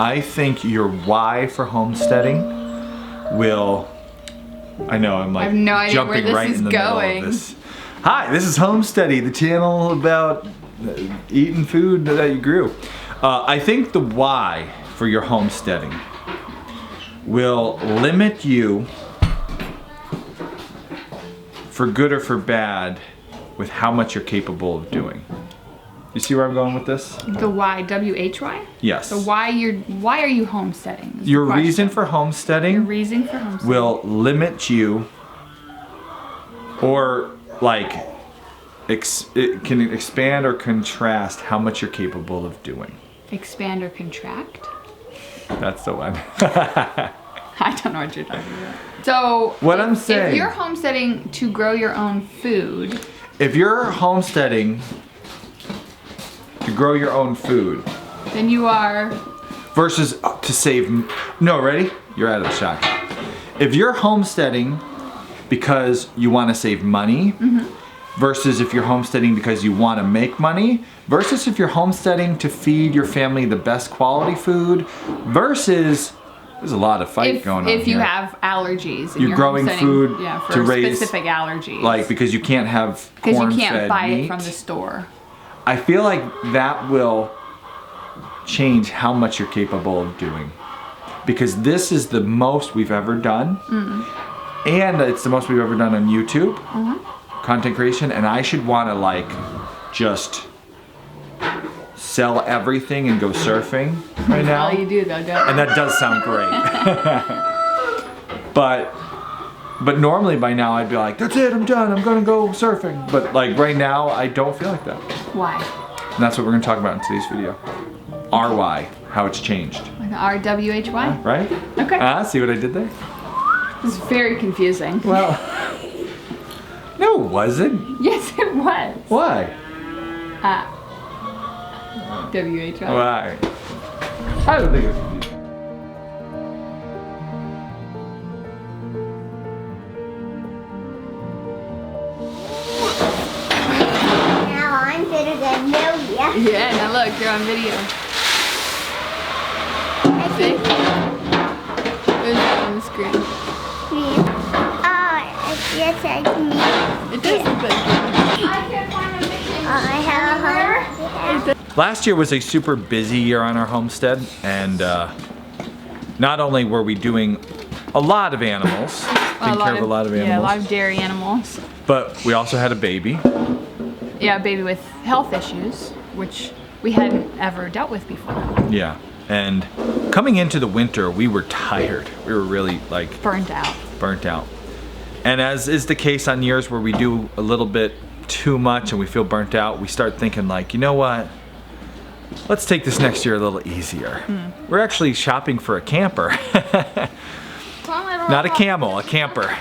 I think your why for homesteading will, I know I'm like jumping right in the middle of this. Hi, this is Homesteady, the channel about eating food that you grew. I think the why for your homesteading will limit you, for good or for bad, with how much you're capable of doing. You see where I'm going with this? The why, W-H-Y? Yes. So why are you homesteading? Your reason for homesteading, Your reason for homesteading will limit you, or like it can expand or contrast how much you're capable of doing. Expand or contract? That's the one. I don't know what you're talking about. So what I'm saying, if you're homesteading to grow your own food, if you're homesteading to grow your own food, then you are versus to save. No, ready? You're out of the shot. If you're homesteading because you want to save money, versus if you're homesteading because you want to make money, versus if you're homesteading to feed your family the best quality food, versus there's a lot of fight going on if you here. have allergies. You're growing food for to raise specific allergies. Like because you can't have because you corn-fed can't buy meat. it from the store. I feel like that will change how much you're capable of doing. Because this is the most we've ever done. And it's the most we've ever done on YouTube. Content creation. And I should want to like just sell everything and go surfing right now. Oh, you do though, don't you? And that does sound great. But normally by now I'd be like, that's it, I'm done, I'm gonna go surfing. But like right now, I don't feel like that. Why? And that's what we're gonna talk about in today's video. Our why, how it's changed. Like R-W-H-Y? Right? Okay. See what I did there? It's very confusing. Well, no it wasn't. Yes, it was. Why? W-H-Y. Why? I don't think it was confusing. Yeah, now look, you're on video. See? There's that on the screen. Yes, it's me. It does look like you. I can't find a picture. Last year was a super busy year on our homestead, and not only were we doing a lot of animals, taking care of a lot of animals. Yeah, a lot of dairy animals. But we also had a baby. Yeah, a baby with health issues, which we hadn't ever dealt with before. Yeah, and coming into the winter, we were tired. We were really like Burnt out. And as is the case on years where we do a little bit too much and we feel burnt out, we start thinking like, you know what? Let's take this next year a little easier. We're actually shopping for a camper. Not a camel, a camper.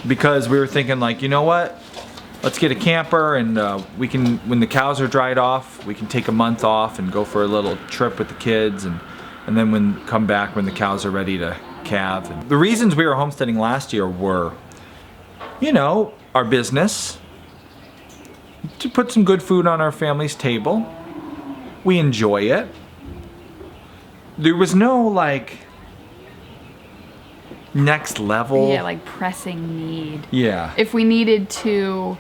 Because we were thinking like, you know what? Let's get a camper and we can, when the cows are dried off, we can take a month off and go for a little trip with the kids and then come back when the cows are ready to calve. And the reasons we were homesteading last year were, you know, our business, to put some good food on our family's table. We enjoy it. There was no like next level. Yeah, like pressing need. Yeah. If we needed to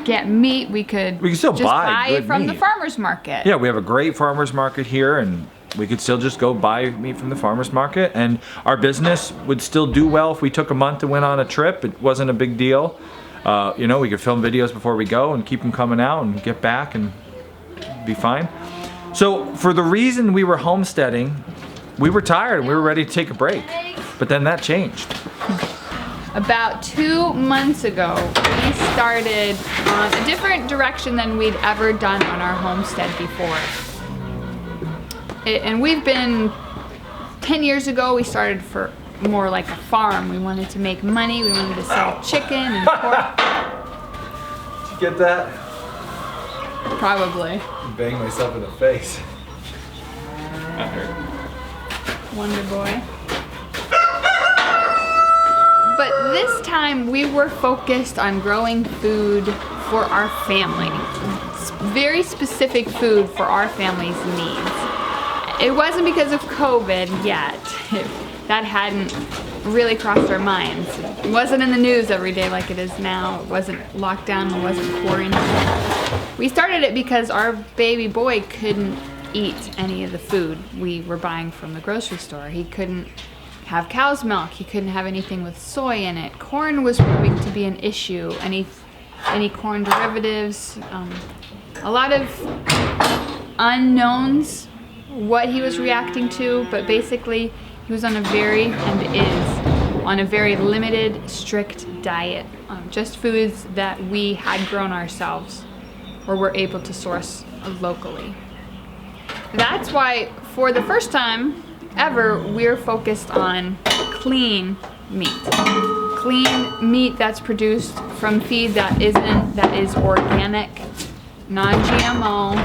get meat, we could still just buy it good from the meat. farmer's market. Yeah, we have a great farmer's market here, and we could still just go buy meat from the farmer's market, and our business would still do well if we took a month and went on a trip. It wasn't a big deal. You know, we could film videos before we go and keep them coming out and get back and be fine. So for the reason we were homesteading, we were tired and we were ready to take a break. But then that changed. About 2 months ago, we started on a different direction than we'd ever done on our homestead before. And we've been, 10 years ago, we started for more like a farm. We wanted to make money, we wanted to sell chicken and pork. Did you get that? Probably. Bang myself in the face. That hurt. Wonder Boy. But this time we were focused on growing food for our family. Very specific food for our family's needs. It wasn't because of COVID yet. That hadn't really crossed our minds. It wasn't in the news every day like it is now. It wasn't locked down, it wasn't quarantined. We started it because our baby boy couldn't eat any of the food we were buying from the grocery store. He couldn't have cow's milk, he couldn't have anything with soy in it. Corn was proving to be an issue, any corn derivatives, a lot of unknowns what he was reacting to, but basically he was on a very limited, strict diet. Just foods that we had grown ourselves or were able to source locally. That's why, for the first time ever, we're focused on clean meat. Clean meat that's produced from feed that is organic, non-GMO,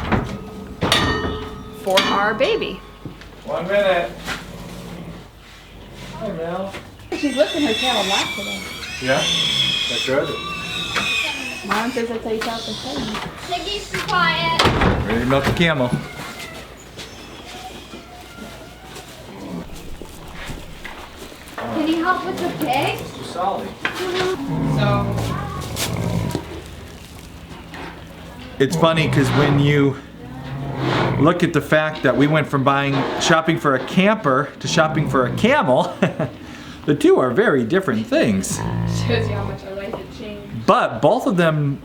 for our baby. 1 minute. Hi, Mel. She's lifting her tail a lot today. Yeah? That's good. Mom says that's how you tell the thing. Siggy's be quiet. Ready to milk the camel. Can you help with the pig? Solid. So, It's funny because when you look at the fact that we went from shopping for a camper to shopping for a camel, the two are very different things. shows you how much our life had changed. But both of them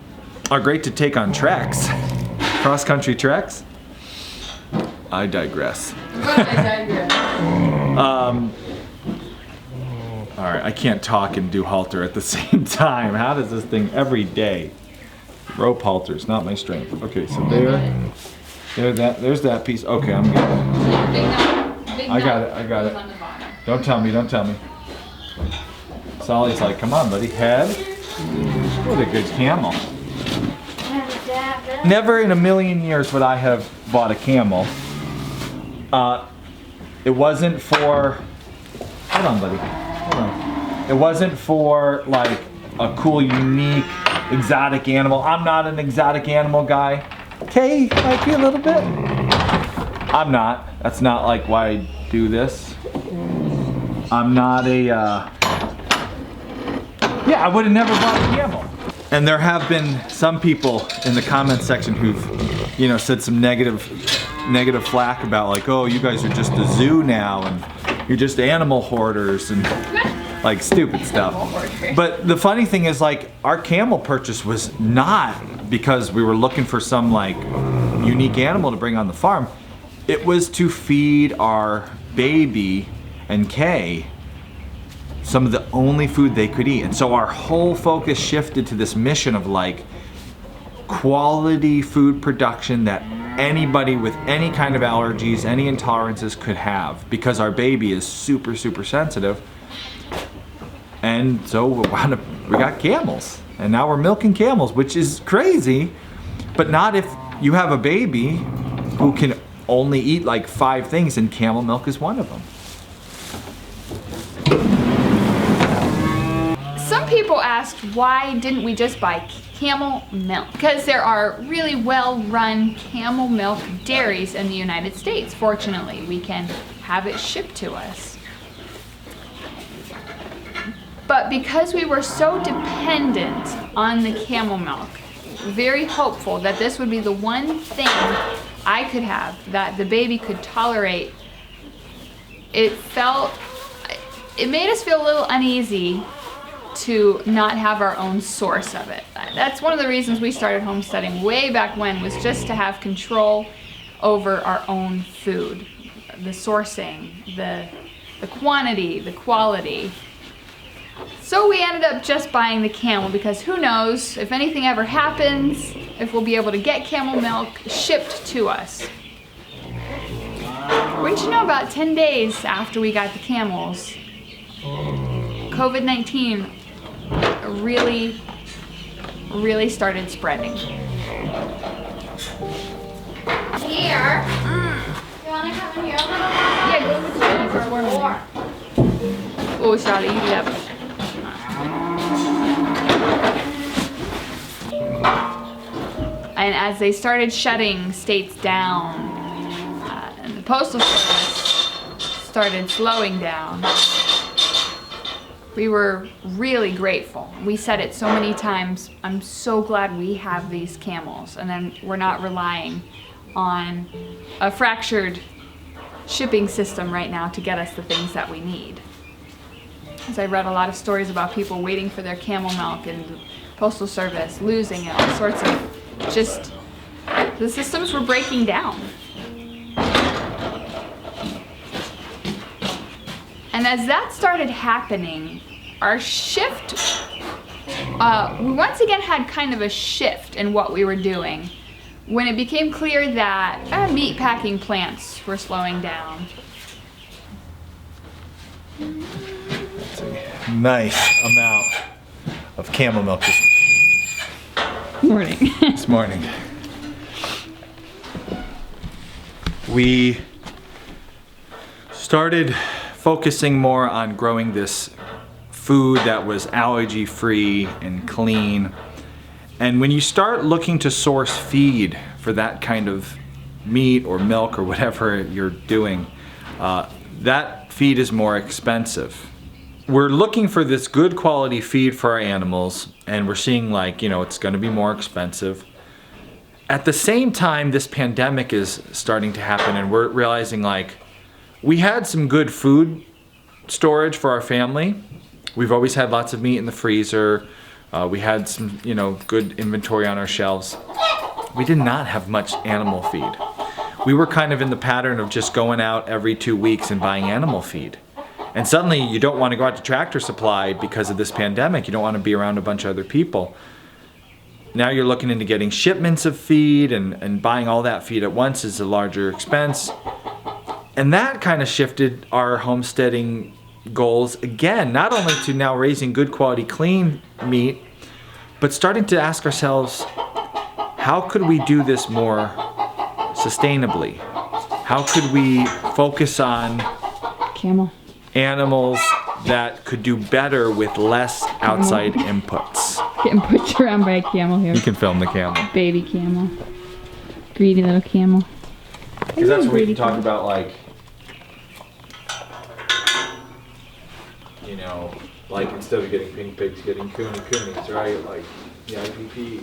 are great to take on treks, cross-country treks. I digress. All right, I can't talk and do halter at the same time. How does this thing every day? Rope halters, not my strength. Okay, so there's that piece. Okay, I'm good. I got it. Don't tell me. Solly's like, come on, buddy, head. What a good camel. Never in a million years would I have bought a camel. It wasn't for, hold on, buddy. It wasn't for like a cool, unique, exotic animal. I'm not an exotic animal guy. Okay, might be a little bit. I'm not. That's not like why I do this. I'm not yeah, I would have never bought a camel. And there have been some people in the comments section who've, said some negative flack about like, oh, you guys are just a zoo now and you're just animal hoarders and like stupid stuff. But the funny thing is, like, our camel purchase was not because we were looking for some like unique animal to bring on the farm. It was to feed our baby and Kay some of the only food they could eat. And so our whole focus shifted to this mission of like quality food production that anybody with any kind of allergies, any intolerances could have, because our baby is super, super sensitive. And so we got camels, and now we're milking camels, which is crazy, but not if you have a baby who can only eat like 5 things, and camel milk is one of them. Some people asked, why didn't we just buy camel milk? Because there are really well-run camel milk dairies in the United States. Fortunately, we can have it shipped to us. But because we were so dependent on the camel milk, very hopeful that this would be the one thing I could have that the baby could tolerate, it made us feel a little uneasy to not have our own source of it. That's one of the reasons we started homesteading way back when, was just to have control over our own food, the sourcing, the quantity, the quality. So we ended up just buying the camel, because who knows if anything ever happens, if we'll be able to get camel milk shipped to us. Wouldn't you know, about 10 days after we got the camels, COVID-19 really started spreading. Here. You want to come in here a little more? Yeah, go with the kids. It's warm in here. Oh, Charlie, you left. And as they started shutting states down, and the Postal Service started slowing down, we were really grateful. We said it so many times, I'm so glad we have these camels, and then we're not relying on a fractured shipping system right now to get us the things that we need. As I read a lot of stories about people waiting for their camel milk and the Postal Service losing it, all sorts of just, the systems were breaking down. And as that started happening, our shift, we once again had kind of a shift in what we were doing when it became clear that meat packing plants were slowing down. Nice amount of camel milk Morning. this morning. We started focusing more on growing this food that was allergy free and clean. And when you start looking to source feed for that kind of meat or milk or whatever you're doing, that feed is more expensive. We're looking for this good quality feed for our animals, and we're seeing like, it's gonna be more expensive. At the same time, this pandemic is starting to happen, and we're realizing like, we had some good food storage for our family. We've always had lots of meat in the freezer. We had some, good inventory on our shelves. We did not have much animal feed. We were kind of in the pattern of just going out every 2 weeks and buying animal feed. And suddenly you don't want to go out to Tractor Supply because of this pandemic. You don't want to be around a bunch of other people. Now you're looking into getting shipments of feed, and buying all that feed at once is a larger expense. And that kind of shifted our homesteading goals again, not only to now raising good quality clean meat, but starting to ask ourselves, how could we do this more sustainably? How could we focus on Camel. animals that could do better with less outside inputs? Getting pushed around by a camel here. You can film the camel. Baby camel. Greedy little camel. Because that's what we can talk about, like, like instead of getting pink pigs, getting coonies, right? Like the IPPs.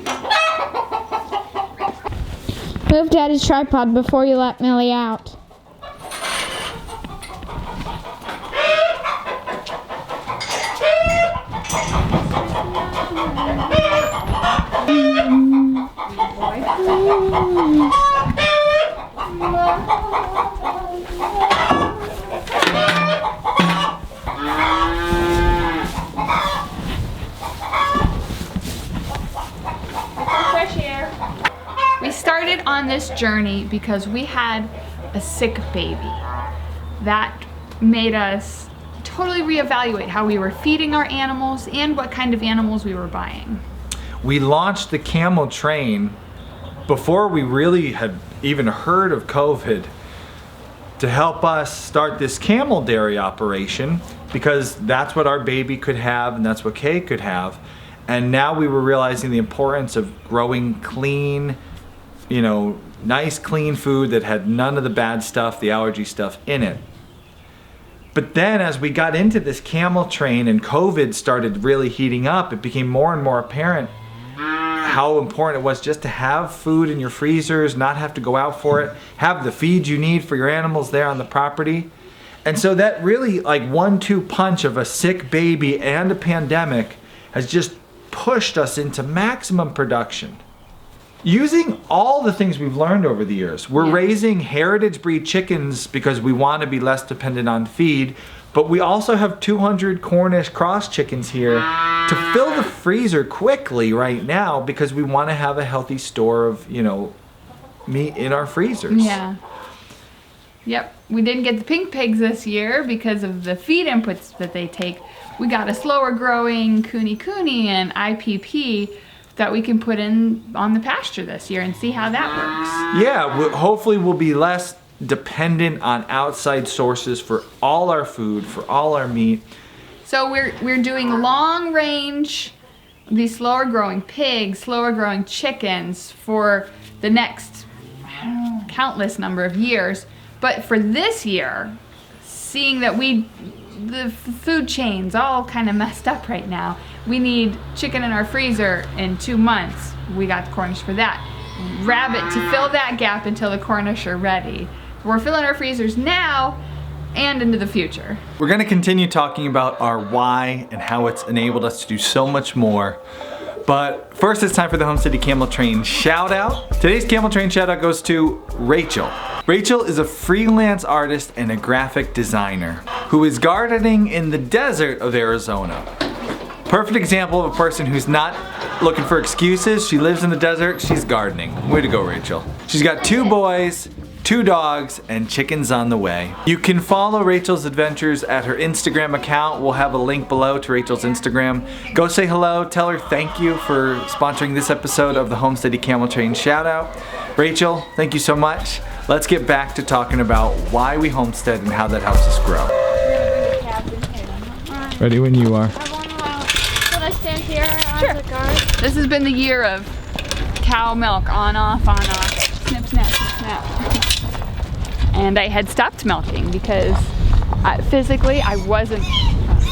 Move Daddy's tripod before you let Millie out. Fresh air. We started on this journey because we had a sick baby. That made us totally reevaluate how we were feeding our animals and what kind of animals we were buying. We launched the Camel Train before we really had even heard of COVID to help us start this camel dairy operation, because that's what our baby could have and that's what Kay could have. And now we were realizing the importance of growing clean, nice clean food that had none of the bad stuff, the allergy stuff in it. But then as we got into this Camel Train and COVID started really heating up, it became more and more apparent how important it was just to have food in your freezers, not have to go out for it, have the feed you need for your animals there on the property. And so that really, like, 1-2 punch of a sick baby and a pandemic has just pushed us into maximum production. Using all the things we've learned over the years, we're raising heritage breed chickens because we want to be less dependent on feed, but we also have 200 Cornish cross chickens here to fill the freezer quickly right now because we want to have a healthy store of, meat in our freezers. Yeah. Yep. We didn't get the pink pigs this year because of the feed inputs that they take. We got a slower growing cooney and IPP that we can put in on the pasture this year and see how that works. Yeah, hopefully we'll be less dependent on outside sources for all our food, for all our meat. So we're doing long range, these slower growing pigs, slower growing chickens for the next countless number of years. But for this year, seeing that the food chain's all kind of messed up right now. We need chicken in our freezer in 2 months. We got the Cornish for that. Rabbit to fill that gap until the Cornish are ready. We're filling our freezers now and into the future. We're gonna continue talking about our why and how it's enabled us to do so much more. But first it's time for the Homesteady Camel Train shout out. Today's Camel Train shout out goes to Rachel. Rachel is a freelance artist and a graphic designer who is gardening in the desert of Arizona. Perfect example of a person who's not looking for excuses. She lives in the desert, she's gardening. Way to go, Rachel. She's got 2 boys, 2 dogs, and chickens on the way. You can follow Rachel's adventures at her Instagram account. We'll have a link below to Rachel's Instagram. Go say hello, tell her thank you for sponsoring this episode of the Homesteady Camel Train shout out. Rachel, thank you so much. Let's get back to talking about why we homestead and how that helps us grow. Ready when you are. Should I stand here Sure. as a guard? This has been the year of cow milk, on off, snip, snap, snip, snap. And I had stopped milking because physically I wasn't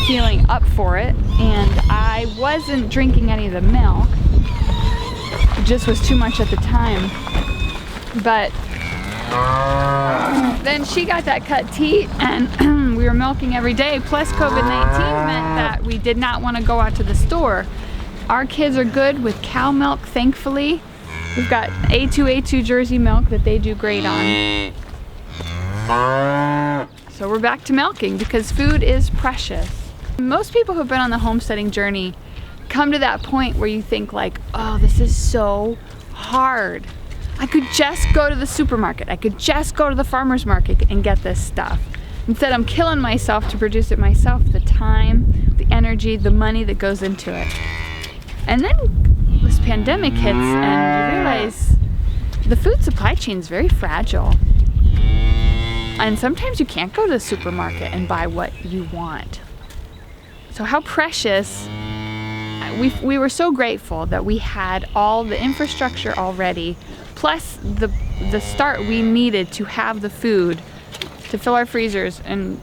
feeling up for it, and I wasn't drinking any of the milk. It just was too much at the time. But then she got that cut teat, and we were milking every day. Plus COVID-19 meant that we did not want to go out to the store. Our kids are good with cow milk, thankfully. We've got A2 Jersey milk that they do great on. So we're back to milking because food is precious. Most people who've been on the homesteading journey come to that point where you think like, oh, this is so hard. I could just go to the supermarket. I could just go to the farmer's market and get this stuff. Instead, I'm killing myself to produce it myself. The time, the energy, the money that goes into it. And then this pandemic hits and you realize the food supply chain is very fragile. And sometimes you can't go to the supermarket and buy what you want. So how precious. We were so grateful that we had all the infrastructure already, plus the start we needed to have the food to fill our freezers and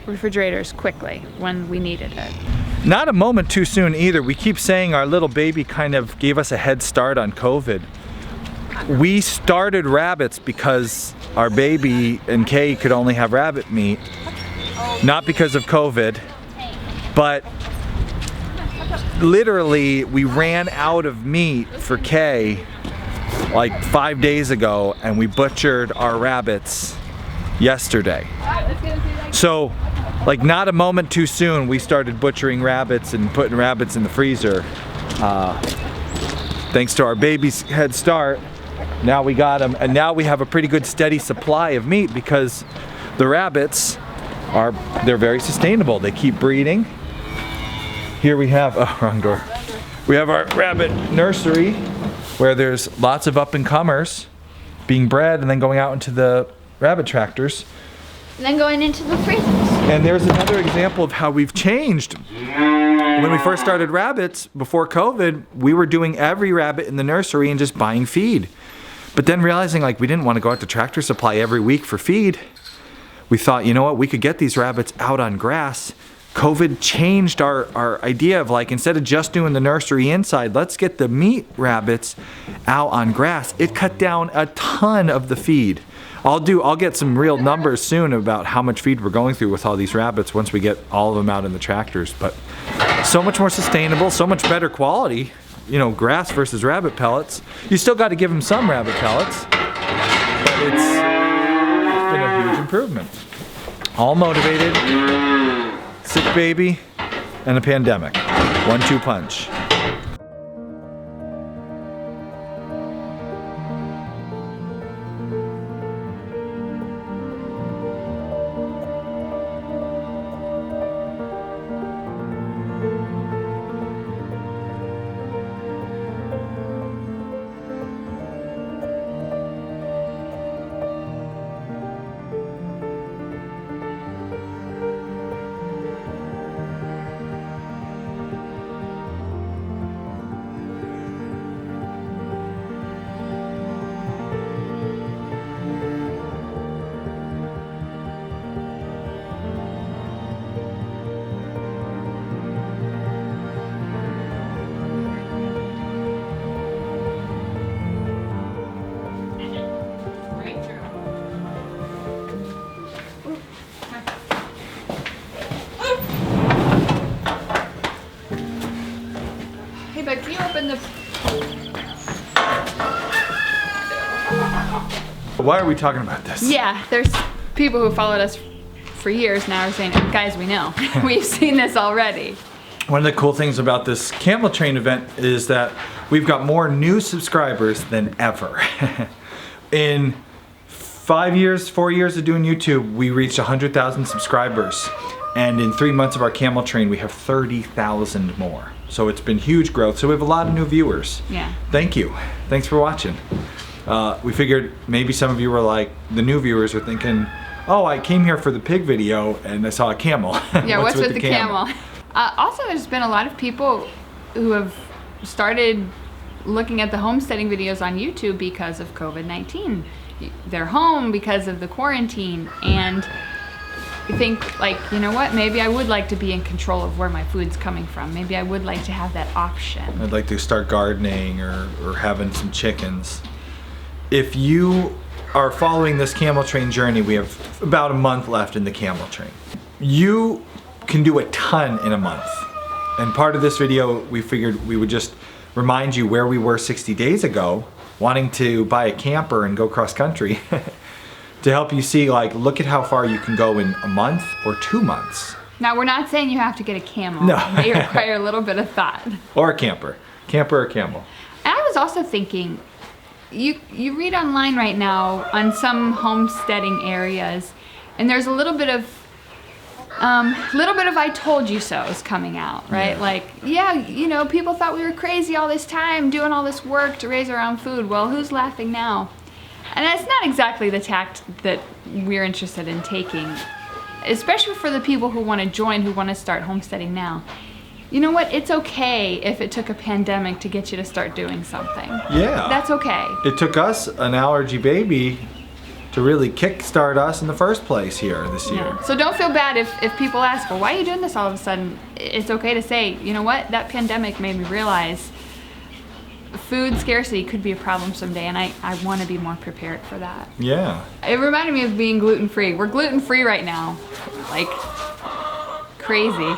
refrigerators quickly when we needed it. Not a moment too soon either. We keep saying our little baby kind of gave us a head start on COVID. We started rabbits because our baby and Kay could only have rabbit meat, not because of COVID, but literally we ran out of meat for Kay like 5 days ago, and we butchered our rabbits yesterday. So like not a moment too soon we started butchering rabbits and putting rabbits in the freezer. Thanks to our baby's head start, now we got them, and now we have a pretty good steady supply of meat because the rabbits they're very sustainable. They keep breeding. Here we have, oh, wrong door. We have our rabbit nursery where there's lots of up-and-comers being bred and then going out into the rabbit tractors. And then going into the freezers. And there's another example of how we've changed. When we first started rabbits, before COVID, we were doing every rabbit in the nursery and just buying feed. But then realizing like we didn't want to go out to Tractor Supply every week for feed, we thought, you know what, we could get these rabbits out on grass. COVID changed our idea of like, instead of just doing the nursery inside, let's get the meat rabbits out on grass. It cut down a ton of the feed. I'll get some real numbers soon about how much feed we're going through with all these rabbits once we get all of them out in the tractors. But so much more sustainable, so much better quality. You know, grass versus rabbit pellets. You still got to give them some rabbit pellets, but it's been a huge improvement. All motivated, sick baby, and a pandemic. 1-2 punch. why are we talking about this? Yeah, there's people who followed us for years now are saying, guys, we know. We've seen this already. One of the cool things about this Camel Train event is that we've got more new subscribers than ever. In 4 years of doing YouTube, we reached 100,000 subscribers. And in 3 months of our Camel Train, we have 30,000 more. So it's been huge growth. So we have a lot of new viewers. Yeah. Thank you. Thanks for watching. We figured maybe some of you were like, the new viewers are thinking, oh, I came here for the pig video and I saw a camel. Yeah, what's with the camel? Also, there's been a lot of people who have started looking at the homesteading videos on YouTube because of COVID-19. They're home because of the quarantine, and you think, like, you know what, maybe I would like to be in control of where my food's coming from. Maybe I would like to have that option. I'd like to start gardening or having some chickens. If you are following this Camel Train journey, we have about a month left in the Camel Train. You can do a ton in a month. And part of this video, we figured we would just remind you where we were 60 days ago, wanting to buy a camper and go cross country, to help you see, like, look at how far you can go in a month or 2 months. Now, we're not saying you have to get a camel. No. It may require a little bit of thought. Or a camper. Camper or camel. And I was also thinking, you read online right now on some homesteading areas, and there's a little bit of I told you so's coming out, right? Yeah. Like, yeah, you know, people thought we were crazy all this time doing all this work to raise our own food. Well, who's laughing now? And that's not exactly the tact that we're interested in taking, especially for the people who want to join, who want to start homesteading now. You know what? It's okay if it took a pandemic to get you to start doing something. Yeah. That's okay. It took us an allergy baby to really kickstart us in the first place here this year. Yeah. So don't feel bad if people ask, well, why are you doing this all of a sudden? It's okay to say, you know what? That pandemic made me realize food scarcity could be a problem someday, and I want to be more prepared for that. Yeah. It reminded me of being gluten-free. We're gluten-free right now, like crazy.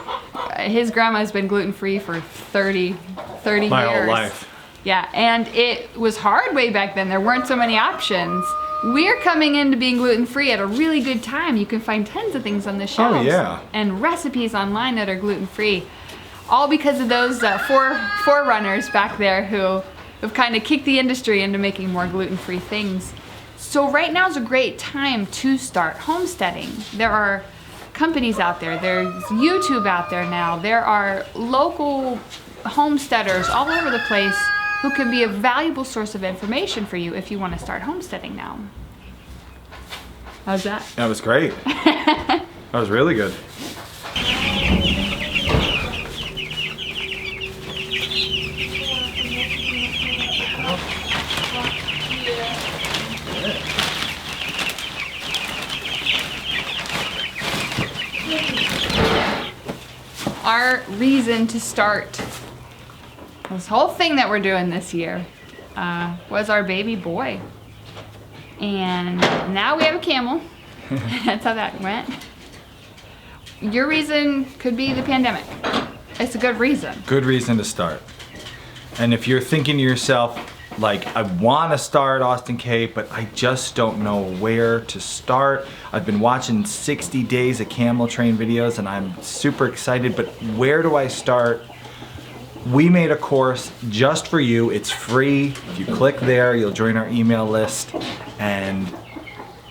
His grandma's been gluten-free for 30 years. My whole life. Yeah, and it was hard way back then. There weren't so many options. We're coming into being gluten-free at a really good time. You can find tons of things on the shelves. Oh, yeah. And recipes online that are gluten-free. All because of those forerunners back there who have kind of kicked the industry into making more gluten-free things. So right now is a great time to start homesteading. There are companies out there. There's YouTube out there now. There are local homesteaders all over the place who can be a valuable source of information for you if you want to start homesteading now. How's that? That was great. That was really good. Our reason to start this whole thing that we're doing this year was our baby boy. And now we have a camel. That's how that went. Your reason could be the pandemic. It's a good reason. Good reason to start. And if you're thinking to yourself, like, I want to start Austin Cape, but I just don't know where to start. I've been watching 60 days of Camel Train videos and I'm super excited, but where do I start? We made a course just for you. It's free. If you click there, you'll join our email list, and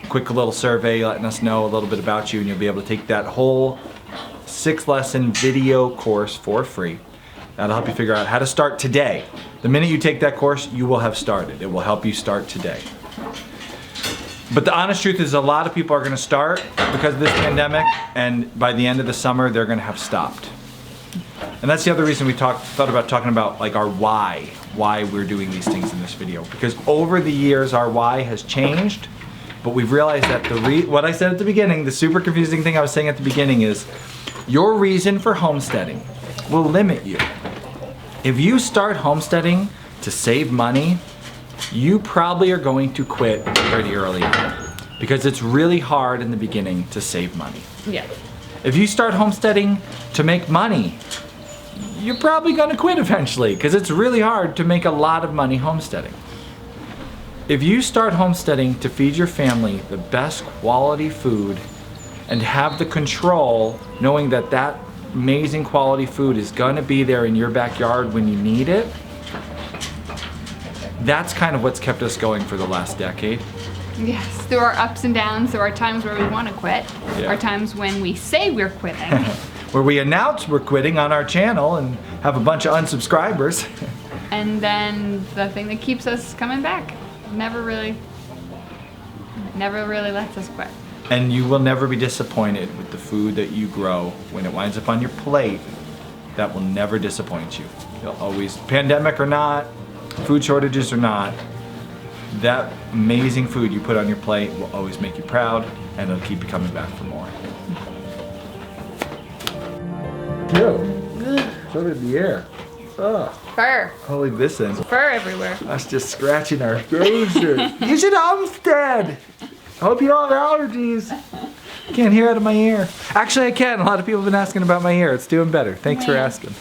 quick little survey letting us know a little bit about you, and you'll be able to take that whole 6-lesson video course for free. That'll help you figure out how to start today. The minute you take that course, you will have started. It will help you start today. But the honest truth is a lot of people are going to start because of this pandemic, and by the end of the summer, they're going to have stopped. And that's the other reason we thought about talking about, like, our why we're doing these things in this video. Because over the years, our why has changed, but we've realized that what I said at the beginning, the super confusing thing I was saying at the beginning is, your reason for homesteading will limit you. If you start homesteading to save money, you probably are going to quit pretty early on, because it's really hard in the beginning to save money. Yeah. If you start homesteading to make money, you're probably going to quit eventually, because it's really hard to make a lot of money homesteading. If you start homesteading to feed your family the best quality food and have the control, knowing that that amazing quality food is gonna be there in your backyard when you need it, that's kind of what's kept us going for the last decade. Yes, through our ups and downs, there are times where we want to quit, Yeah. or times when we say we're quitting. Where we announce we're quitting on our channel and have a bunch of unsubscribers. And then the thing that keeps us coming back never really lets us quit. And you will never be disappointed with the food that you grow when it winds up on your plate. That will never disappoint you. You'll always, pandemic or not, food shortages or not, that amazing food you put on your plate will always make you proud, and it'll keep you coming back for more. Yo, so did the air. Oh, Fur. I'll leave this in. Fur everywhere. Us just scratching our noses. You should homestead. I hope you don't have allergies. Can't hear out of my ear. Actually, I can. A lot of people have been asking about my ear. It's doing better. Thanks for asking.